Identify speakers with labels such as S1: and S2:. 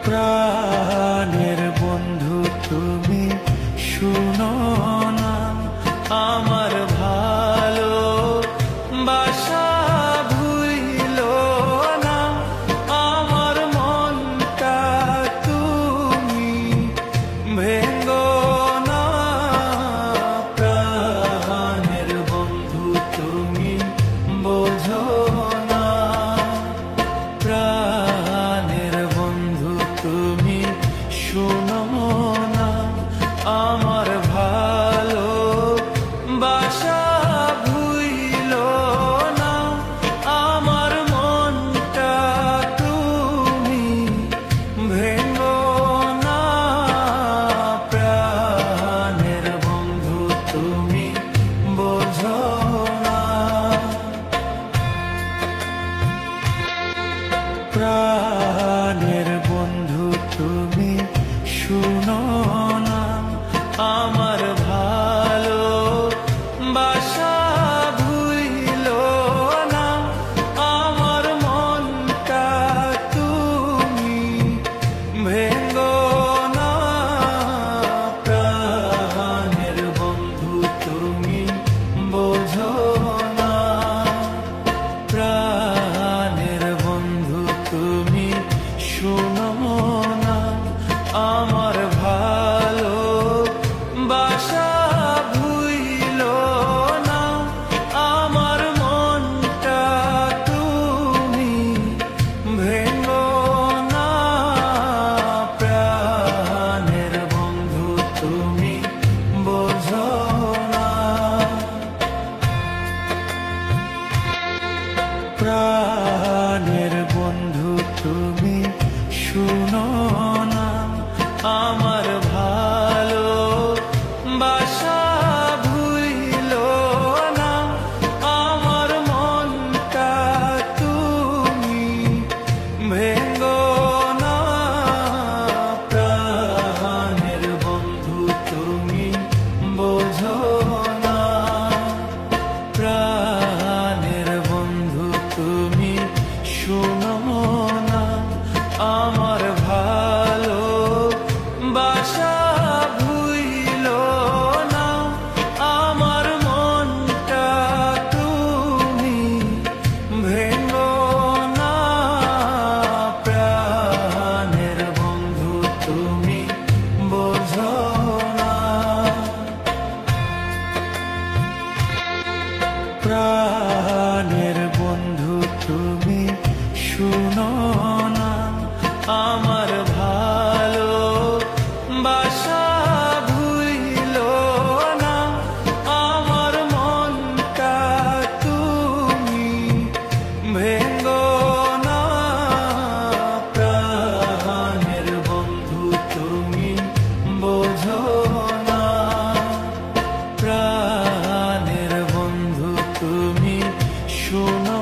S1: প্রাণের বন্ধু তুমি শুনো না আমার ভালো বাসা ভুইলো না আমার মনটা তুমি ভেঙ্গো না প্রাণের বন্ধু তুমি বোঝো না প্রাণের বন্ধু তুমি শুনো না আমার ভালো বাসা ভুইলো না আমার মনটা তুমি ভেঙ্গো না প্রাণের বন্ধু তুমি বোঝো না প্রাণের বন্ধু তুমি শুনো না আমার ভালো বাসা ভুইলো না আমার মনটা তুমি ভেঙ্গো না প্রাণের বন্ধু তুমি বোঝো না প্রাণের বন্ধু তুমি শুনো না আমার ভালো বাসা ভুইলো না আমার মনটা তুমি ভেঙ্গো না প্রাণের বন্ধু তুমি বোঝো না প্রাণের বন্ধু তুমি শুনো না আমার ভালো বাসা ভুইলো না আমার মনটা তুমি ভেঙ্গো না প্রাণের বন্ধু তুমি বোঝো না প্রাণের বন্ধু তুমি শুনো না আমার ভালো বাসা ভুইলো না আমার মনটা তুমি ভেঙ্গো না প্রাণের বন্ধু তুমি বোঝো না প্রাণের বন্ধু তুমি শুনো না আমার ভালো বাসা ভুইলো না আমার মনটা তুমি ভেঙ্গো না প্রাণের বন্ধু তুমি বোঝো না প্রাণের বন্ধু তুমি শুনো